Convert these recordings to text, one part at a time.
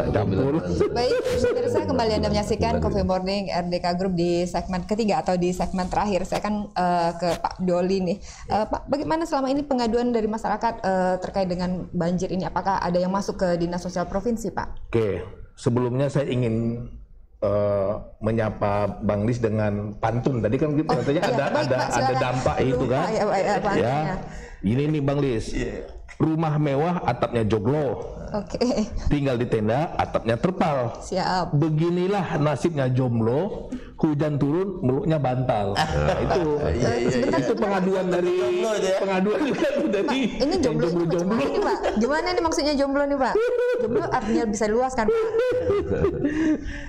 tak campur. Baik, pemirsa, kembali Anda menyaksikan Coffee Morning RDK Group di segmen ketiga atau di segmen terakhir. Saya akan ke Pak Doli nih. Pak, bagaimana selama ini pengaduan dari masyarakat terkait dengan banjir ini? Apakah ada yang masuk ke Dinas Sosial Provinsi, Pak? Oke, sebelumnya saya ingin menyapa Bang Lis dengan pantun. Tadi kan katanya ada dampak itu kan. Ya, ini nih Bang Lis. Rumah mewah atapnya joglo. Oke. Tinggal di tenda atapnya terpal. Siap. Beginilah nasibnya jomblo, hujan turun mulutnya bantal. Nah, itu pengaduan dari Pak, ini jomblo ini Pak. Gimana nih maksudnya jomblo nih Pak? Jomblo artinya bisa luas kan Pak?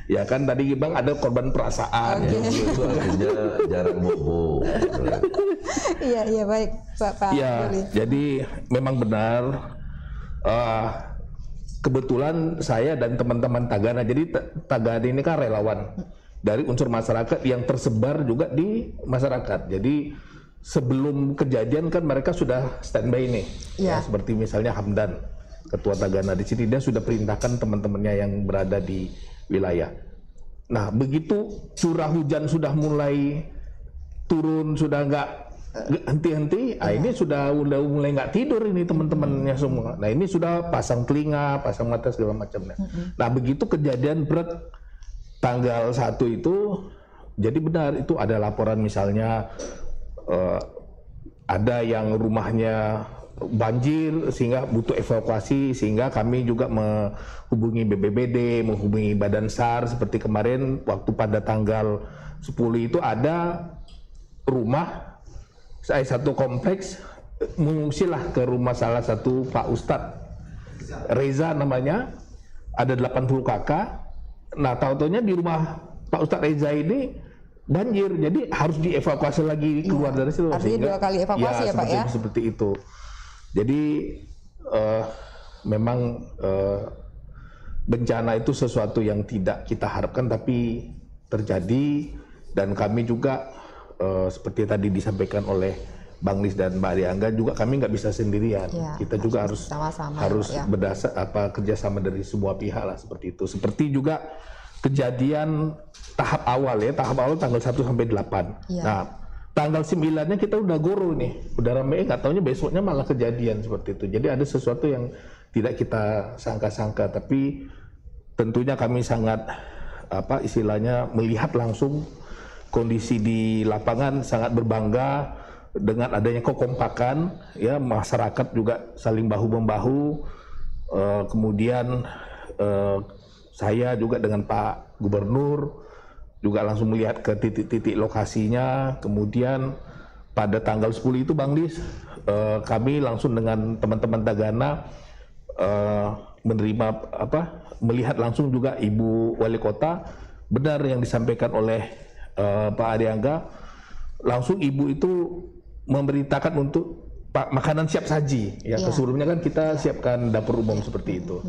Ya kan tadi Bang ada korban perasaan. Itu artinya jarang bobo. Iya baik Pak. Ya, jadi memang benar. Kebetulan saya dan teman-teman Tagana, jadi Tagana ini kan relawan dari unsur masyarakat yang tersebar juga di masyarakat. Jadi sebelum kejadian kan mereka sudah standby nih, ya, seperti misalnya Hamdan, ketua Tagana di sini, dia sudah perintahkan teman-temannya yang berada di wilayah. Nah begitu curah hujan sudah mulai turun, sudah nggak henti-henti, ini sudah mulai nggak tidur ini teman-temannya semua. Nah ini sudah pasang telinga, pasang mata segala macamnya. Nah begitu kejadian berat tanggal 1 itu, jadi benar itu ada laporan misalnya ada yang rumahnya banjir sehingga butuh evakuasi, sehingga kami juga menghubungi BPBD, menghubungi Badan SAR. Seperti kemarin waktu pada tanggal 10 itu ada rumah satu kompleks mengungsilah ke rumah salah satu Pak Ustadz Reza namanya, ada 80 kakak. Nah tahu-taunya di rumah Pak Ustadz Reza ini banjir, jadi harus dievakuasi lagi keluar dari situ. Artinya 2 kali evakuasi ya Pak ya? Seperti itu. Jadi memang bencana itu sesuatu yang tidak kita harapkan tapi terjadi, dan kami juga seperti tadi disampaikan oleh Bang Lis dan Mbak Ariangga juga, kami nggak bisa sendirian. Ya, kita juga harus kerjasama dari semua pihak lah, seperti itu. Seperti juga kejadian tahap awal tanggal 1 sampai 8. Ya. Nah, tanggal 9-nya kita udah goro nih, udah rame, nggak taunya besoknya malah kejadian seperti itu. Jadi ada sesuatu yang tidak kita sangka-sangka, tapi tentunya kami sangat istilahnya melihat langsung kondisi di lapangan, sangat berbangga dengan adanya kekompakan, ya, masyarakat juga saling bahu-membahu. Kemudian saya juga dengan Pak Gubernur juga langsung melihat ke titik-titik lokasinya. Kemudian pada tanggal 10 itu Bang Lis, kami langsung dengan teman-teman Tagana melihat langsung juga Ibu Wali Kota. Benar yang disampaikan oleh Pak Ariangga, langsung Ibu itu memberitakan untuk makanan siap saji. Ya, sebelumnya kan kita siapkan dapur umum seperti itu.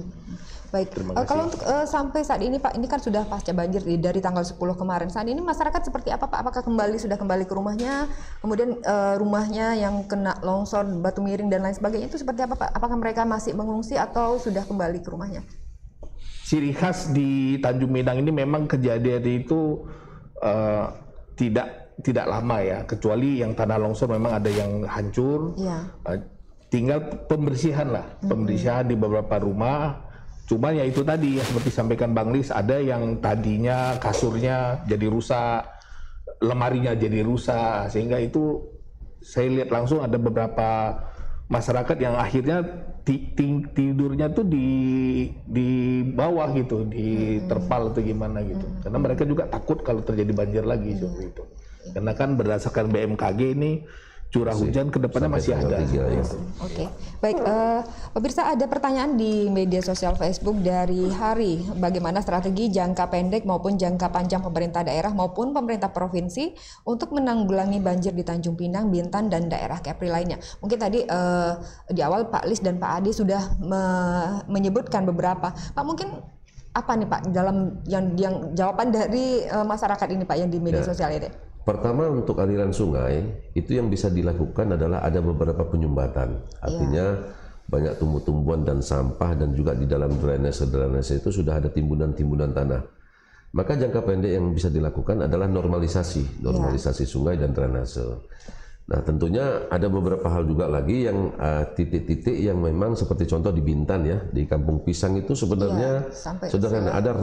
Baik, kalau untuk sampai saat ini Pak, ini kan sudah pasca banjir dari tanggal 10 kemarin. Saat ini masyarakat seperti apa Pak? Apakah sudah kembali ke rumahnya? Kemudian rumahnya yang kena longsor, batu miring dan lain sebagainya itu seperti apa Pak? Apakah mereka masih mengungsi atau sudah kembali ke rumahnya? Ciri khas di Tanjung Minang ini memang kejadian itu tidak lama ya, kecuali yang tanah longsor memang ada yang hancur. Tinggal pembersihan pembersihan di beberapa rumah. Cuma ya itu tadi ya, seperti sampaikan Bang Lis, ada yang tadinya kasurnya jadi rusak, lemarinya jadi rusak, sehingga itu saya lihat langsung ada beberapa masyarakat yang akhirnya tidurnya tuh di bawah gitu, di terpal atau gimana gitu, karena mereka juga takut kalau terjadi banjir lagi seperti itu. Karena kan berdasarkan BMKG ini curah hujan kedepannya masih ada. Oke, baik. Pemirsa, ada pertanyaan di media sosial Facebook dari Hari. Bagaimana strategi jangka pendek maupun jangka panjang pemerintah daerah maupun pemerintah provinsi untuk menanggulangi banjir di Tanjung Pinang, Bintan, dan daerah Kepri lainnya? Mungkin tadi di awal Pak Lis dan Pak Adi sudah menyebutkan beberapa. Pak, mungkin apa nih Pak dalam yang jawaban dari masyarakat ini Pak yang di media sosial ini? Pertama, untuk aliran sungai itu yang bisa dilakukan adalah ada beberapa penyumbatan. Artinya banyak tumbuh-tumbuhan dan sampah, dan juga di dalam drainase itu sudah ada timbunan-timbunan tanah. Maka jangka pendek yang bisa dilakukan adalah normalisasi sungai dan drainase. Nah, tentunya ada beberapa hal juga lagi yang titik-titik yang memang seperti contoh di Bintan ya, di Kampung Pisang itu sebenarnya sederhana, ada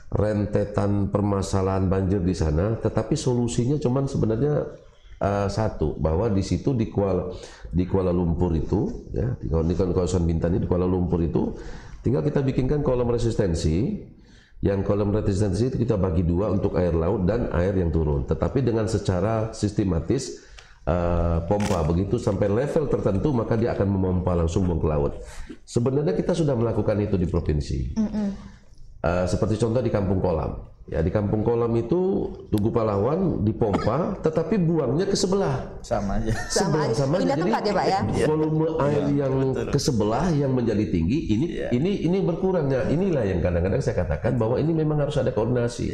rentetan permasalahan banjir di sana, tetapi solusinya cuman sebenarnya satu, bahwa di situ di Kuala Lumpur itu ya, di kawasan Bintan ini, di Kuala Lumpur itu tinggal kita bikinkan kolom resistensi. Yang kolom resistensi itu kita bagi dua untuk air laut dan air yang turun, tetapi dengan secara sistematis pompa, begitu sampai level tertentu maka dia akan memompa langsung buang ke laut. Sebenarnya kita sudah melakukan itu di provinsi. Seperti contoh di Kampung Kolam. Ya, di Kampung Kolam itu Tugu Pahlawan dipompa, tetapi buangnya ke sebelah. Sama aja. Sama aja. Jadi tempat ya Pak ya. Volume air yang ke sebelah yang menjadi tinggi ini berkurangnya. Inilah yang kadang-kadang saya katakan bahwa ini memang harus ada koordinasi.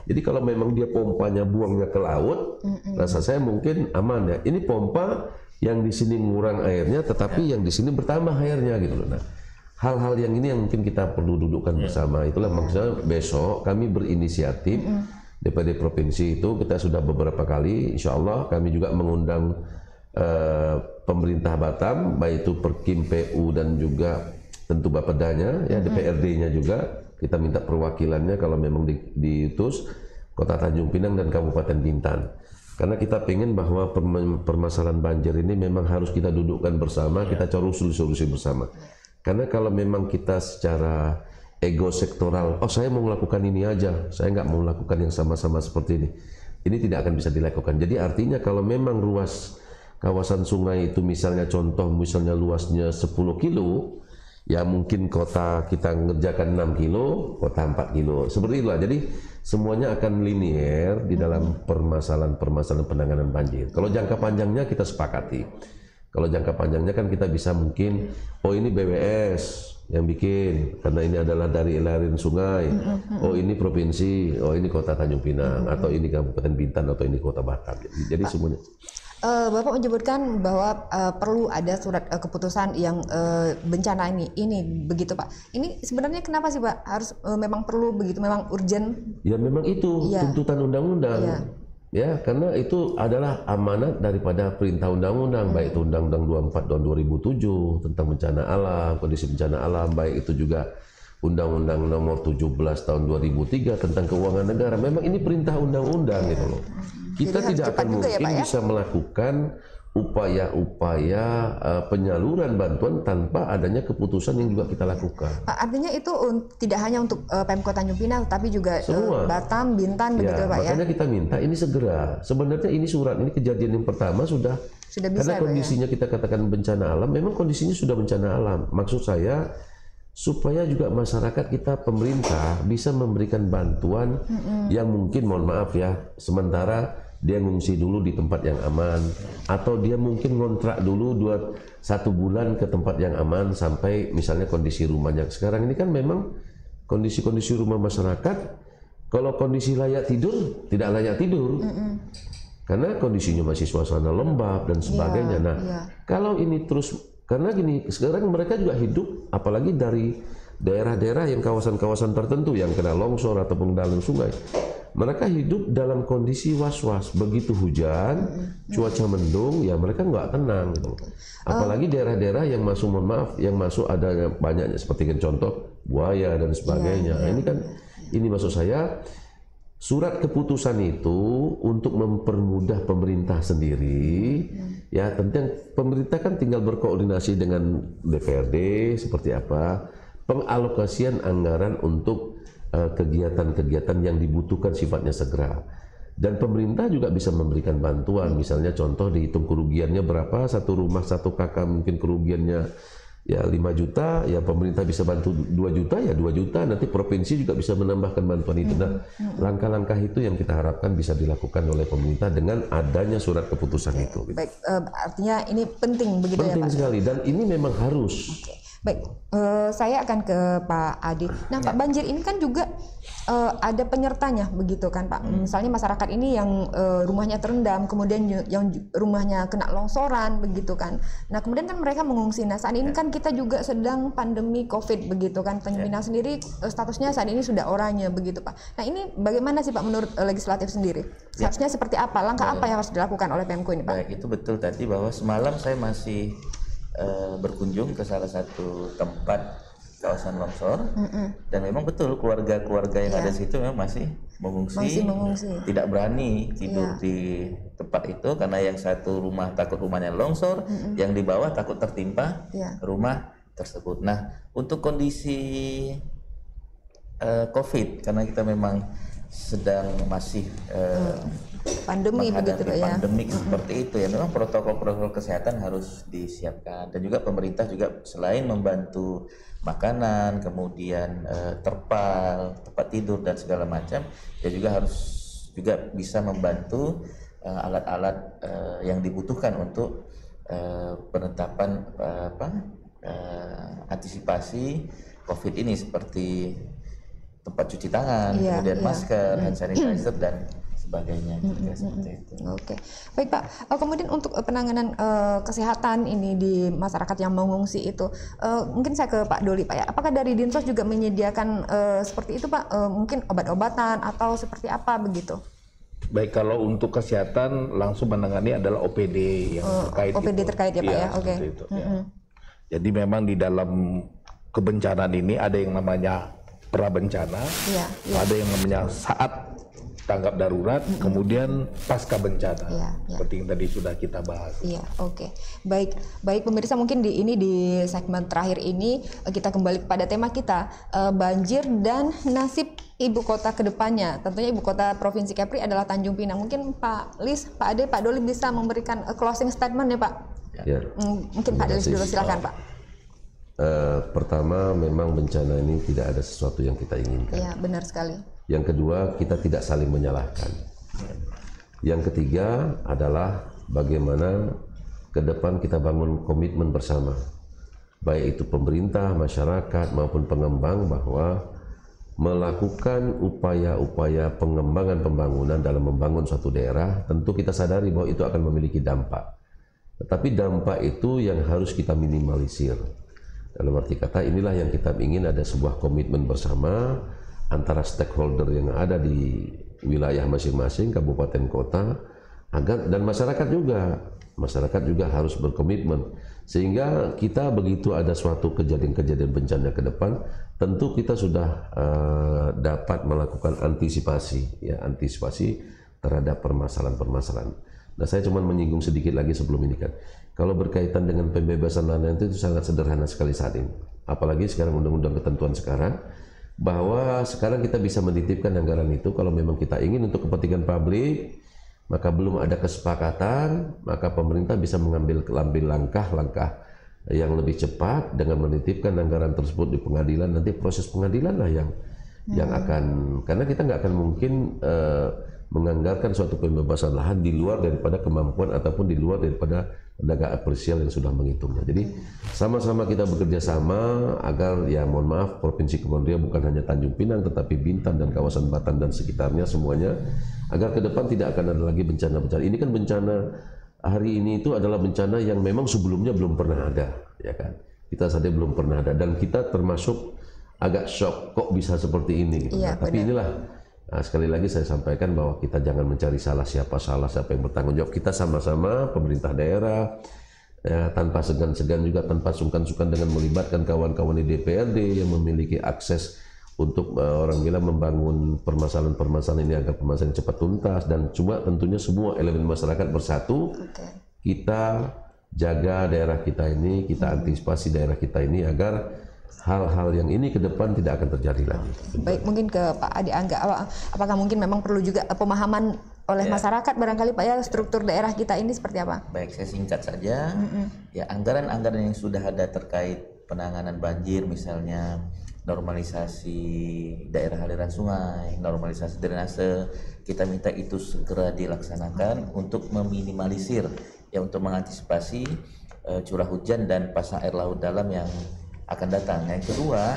Jadi kalau memang dia pompanya buangnya ke laut, rasa saya mungkin aman ya. Ini pompa yang di sini ngurang airnya, tetapi yang di sini bertambah airnya gitu loh. Nah, hal-hal yang ini yang mungkin kita perlu dudukkan bersama. Itulah maksudnya besok kami berinisiatif, DPD Provinsi itu kita sudah beberapa kali, insya Allah kami juga mengundang pemerintah Batam, baik itu Perkim, PU dan juga tentu Bapedanya, ya DPRD-nya juga, kita minta perwakilannya kalau memang diutus Kota Tanjung Pinang dan Kabupaten Bintan. Karena kita pengen bahwa permasalahan banjir ini memang harus kita dudukkan bersama, kita cari solusi bersama. Karena kalau memang kita secara ego sektoral, oh saya mau melakukan ini aja, saya nggak mau melakukan yang sama-sama seperti ini tidak akan bisa dilakukan. Jadi artinya kalau memang ruas kawasan sungai itu misalnya luasnya 10 kilo, ya mungkin kota kita ngerjakan 6 kilo, kota 4 kilo, seperti itulah. Jadi semuanya akan linier di dalam permasalahan penanganan banjir. Kalau jangka panjangnya kita sepakati. Kalau jangka panjangnya kan kita bisa mungkin, oh ini BWS yang bikin, karena ini adalah dari aliran sungai, oh ini provinsi, oh ini Kota Tanjung Pinang, atau ini Kabupaten Bintan, atau ini Kota Batam. Jadi semuanya. Bapak menyebutkan bahwa perlu ada surat keputusan yang bencana ini begitu Pak. Ini sebenarnya kenapa sih Pak harus memang perlu begitu, memang urgent? Ya memang itu tuntutan undang-undang. Ya, karena itu adalah amanat daripada perintah undang-undang, baik itu Undang-Undang 24 tahun 2007 tentang bencana alam, kondisi bencana alam, baik itu juga Undang-Undang nomor 17 tahun 2003 tentang keuangan negara. Memang ini perintah undang-undang gitu loh. Kita tidak akan mungkin bisa melakukan upaya-upaya penyaluran bantuan tanpa adanya keputusan yang juga kita lakukan. Artinya itu tidak hanya untuk Pemkot Tanjung Pinang, tapi juga Batam, Bintan, begitu Pak ya? Makanya kita minta ini segera. Sebenarnya ini surat, ini kejadian yang pertama sudah bisa, karena kondisinya kita katakan bencana alam, memang kondisinya sudah bencana alam. Maksud saya supaya juga masyarakat kita, pemerintah bisa memberikan bantuan yang mungkin, mohon maaf ya, sementara dia ngungsi dulu di tempat yang aman, atau dia mungkin ngontrak dulu 1 bulan ke tempat yang aman sampai misalnya kondisi rumahnya. Sekarang ini kan memang kondisi rumah masyarakat, kalau kondisi layak tidur, tidak layak tidur. Karena kondisinya masih suasana lembab dan sebagainya. Kalau ini terus, karena gini, sekarang mereka juga hidup, apalagi dari daerah-daerah yang kawasan-kawasan tertentu yang kena longsor ataupun dalam sungai. Mereka hidup dalam kondisi was-was. Begitu hujan, cuaca mendung, ya mereka nggak tenang gitu. Apalagi daerah-daerah yang masuk, mohon maaf, yang masuk ada banyaknya seperti contoh buaya dan sebagainya. Ini kan, ini maksud saya, surat keputusan itu untuk mempermudah pemerintah sendiri. Ya tentu pemerintah kan tinggal berkoordinasi dengan DPRD seperti apa pengalokasian anggaran untuk kegiatan-kegiatan yang dibutuhkan sifatnya segera. Dan pemerintah juga bisa memberikan bantuan, misalnya contoh dihitung kerugiannya berapa, satu rumah 1 kakak mungkin kerugiannya ya 5 juta, ya pemerintah bisa bantu 2 juta, ya 2 juta, nanti provinsi juga bisa menambahkan bantuan itu. Nah, langkah-langkah itu yang kita harapkan bisa dilakukan oleh pemerintah dengan adanya surat keputusan itu. Baik, artinya ini penting begitu penting ya Pak? Penting sekali, dan ini memang harus. Baik, saya akan ke Pak Adi. Nah, Pak, banjir ini kan juga ada penyertanya begitu kan Pak. Misalnya masyarakat ini yang rumahnya terendam, kemudian yang rumahnya kena longsoran begitu kan. Nah, kemudian kan mereka mengungsi. Nah, saat ini kan kita juga sedang pandemi COVID begitu kan. Tanjung Pinang sendiri statusnya saat ini sudah oranye begitu Pak. Nah, ini bagaimana sih Pak menurut legislatif sendiri? Seharusnya seperti apa? Langkah apa yang harus dilakukan oleh Pemko ini Pak? Baik, itu betul tadi bahwa semalam saya masih berkunjung ke salah satu tempat kawasan longsor, dan memang betul keluarga-keluarga yang ada di situ memang masih mengungsi, tidak berani tidur di tempat itu karena yang satu rumah takut rumahnya longsor, yang di bawah takut tertimpa rumah tersebut. Nah, untuk kondisi COVID karena kita memang sedang masih pandemi begitu ya. Pandemik seperti itu ya, memang protokol kesehatan harus disiapkan, dan juga pemerintah juga selain membantu makanan, kemudian terpal, tempat tidur dan segala macam, ya juga harus juga bisa membantu alat-alat yang dibutuhkan untuk penetapan antisipasi COVID ini seperti tempat cuci tangan, kemudian masker, hand sanitizer dan sebagainya. Seperti itu. Oke, baik Pak. Kemudian untuk penanganan kesehatan ini di masyarakat yang mengungsi itu, mungkin saya ke Pak Doli Pak ya. Apakah dari Dinsos juga menyediakan seperti itu Pak? Mungkin obat-obatan atau seperti apa begitu? Baik, kalau untuk kesehatan langsung menangani adalah OPD yang terkait. OPD itu. terkait ya Pak ya. Oke. Jadi memang di dalam kebencanaan ini ada yang namanya prabencana, ada yang namanya saat tanggap darurat, kemudian pasca bencana, seperti yang tadi sudah kita bahas. Iya, oke. Baik pemirsa, mungkin di segmen terakhir ini kita kembali kepada tema kita, banjir dan nasib ibu kota kedepannya. Tentunya ibu kota Provinsi Kepri adalah Tanjung Pinang. Mungkin Pak Lis, Pak Ade, Pak Doli bisa memberikan closing statement ya Pak. Ya. Mungkin Pak Lis dulu, silakan Pak. Pertama, memang bencana ini tidak ada sesuatu yang kita inginkan. Iya, benar sekali. Yang kedua, kita tidak saling menyalahkan. Yang ketiga adalah bagaimana ke depan kita bangun komitmen bersama, baik itu pemerintah, masyarakat maupun pengembang, bahwa melakukan upaya-upaya pengembangan pembangunan dalam membangun suatu daerah, tentu kita sadari bahwa itu akan memiliki dampak. Tetapi dampak itu yang harus kita minimalisir. Dalam arti kata, inilah yang kita ingin, ada sebuah komitmen bersama antara stakeholder yang ada di wilayah masing-masing, kabupaten kota, agar dan masyarakat juga harus berkomitmen, sehingga kita begitu ada suatu kejadian-kejadian bencana ke depan, tentu kita sudah dapat melakukan antisipasi terhadap permasalahan-permasalahan. Nah, saya cuma menyinggung sedikit lagi sebelum ini kan. Kalau berkaitan dengan pembebasan lahan itu sangat sederhana sekali saat ini. Apalagi sekarang undang-undang ketentuan sekarang, bahwa sekarang kita bisa menitipkan anggaran itu kalau memang kita ingin untuk kepentingan publik, maka belum ada kesepakatan, maka pemerintah bisa mengambil langkah-langkah yang lebih cepat dengan menitipkan anggaran tersebut di pengadilan. Nanti proses pengadilan lah yang akan, karena kita nggak akan mungkin menganggarkan suatu pembebasan lahan di luar daripada kemampuan ataupun di luar daripada tenaga apresial yang sudah menghitungnya. Jadi sama-sama kita bekerja sama agar, ya mohon maaf, Provinsi Kepulauan Riau bukan hanya Tanjung Pinang tetapi Bintan dan kawasan Batam dan sekitarnya semuanya, agar ke depan tidak akan ada lagi bencana-bencana. Ini kan bencana hari ini itu adalah bencana yang memang sebelumnya belum pernah ada, ya kan? Kita sadar belum pernah ada, dan kita termasuk agak shock kok bisa seperti ini gitu. Iya, tapi inilah, nah, sekali lagi saya sampaikan bahwa kita jangan mencari siapa yang bertanggung jawab. Kita sama-sama pemerintah daerah, ya, tanpa segan-segan juga, tanpa sungkan-sungkan dengan melibatkan kawan-kawan di DPRD yang memiliki akses untuk orang bilang membangun permasalahan-permasalahan ini agar permasalahan cepat tuntas, dan cuma tentunya semua elemen masyarakat bersatu. Kita jaga daerah kita ini, kita antisipasi daerah kita ini agar hal-hal yang ini ke depan tidak akan terjadi lagi. Baik, mungkin ke Pak Adi Angga, apakah mungkin memang perlu juga pemahaman oleh masyarakat barangkali Pak ya, struktur daerah kita ini seperti apa? Baik, saya singkat saja. Ya, anggaran-anggaran yang sudah ada terkait penanganan banjir, misalnya normalisasi daerah aliran sungai, normalisasi drainase, kita minta itu segera dilaksanakan untuk meminimalisir, ya, untuk mengantisipasi curah hujan dan pasang air laut dalam yang akan datang. Yang kedua,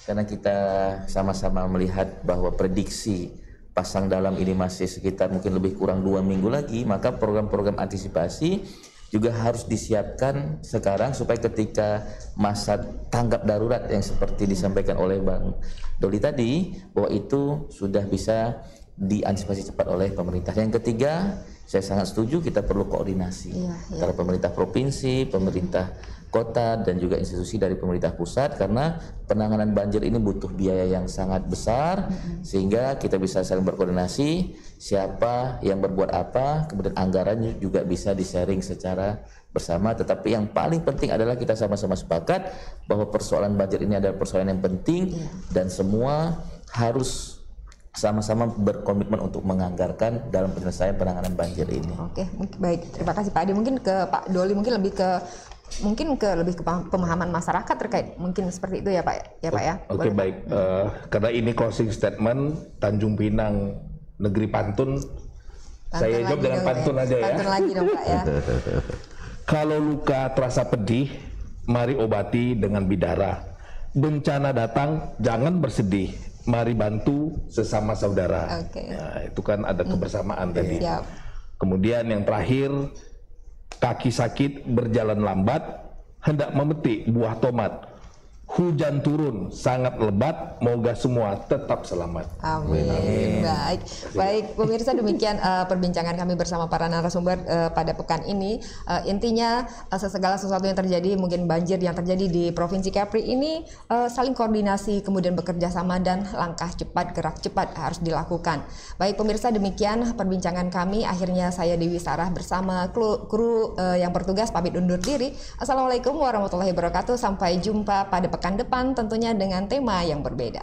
karena kita sama-sama melihat bahwa prediksi pasang dalam ini masih sekitar mungkin lebih kurang 2 minggu lagi, maka program-program antisipasi juga harus disiapkan sekarang supaya ketika masa tanggap darurat yang seperti disampaikan oleh Bang Doli tadi, bahwa itu sudah bisa diantisipasi cepat oleh pemerintah. Yang ketiga, saya sangat setuju kita perlu koordinasi antara pemerintah provinsi, pemerintah kota, dan juga institusi dari pemerintah pusat, karena penanganan banjir ini butuh biaya yang sangat besar, sehingga kita bisa saling berkoordinasi siapa yang berbuat apa, kemudian anggarannya juga bisa di-sharing secara bersama. Tetapi yang paling penting adalah kita sama-sama sepakat bahwa persoalan banjir ini adalah persoalan yang penting dan semua harus sama-sama berkomitmen untuk menganggarkan dalam penyelesaian penanganan banjir ini. Oke, baik. Terima kasih Pak Ade. Mungkin ke Pak Doli mungkin lebih ke pemahaman masyarakat terkait mungkin seperti itu ya Pak ya. Oke, baik. Karena ini closing statement Tanjung Pinang Negeri Pantun saya jawab dengan pantun aja ya. Pantun lagi dong Pak ya. Kalau luka terasa pedih, mari obati dengan bidara. Bencana datang, jangan bersedih. Mari bantu sesama saudara. Nah, itu kan ada kebersamaan tadi. Kemudian yang terakhir, kaki sakit berjalan lambat, hendak memetik buah tomat. Hujan turun sangat lebat, moga semua tetap selamat. Amin. Baik pemirsa, demikian perbincangan kami bersama para narasumber pada pekan ini. Intinya segala sesuatu yang terjadi, mungkin banjir yang terjadi di Provinsi Kepri ini saling koordinasi, kemudian bekerja sama dan langkah cepat, gerak cepat harus dilakukan. Baik pemirsa, demikian perbincangan kami. Akhirnya saya Dewi Sarah bersama kru yang bertugas pamit undur diri. Assalamualaikum warahmatullahi wabarakatuh. Sampai jumpa pada pekan depan tentunya dengan tema yang berbeda.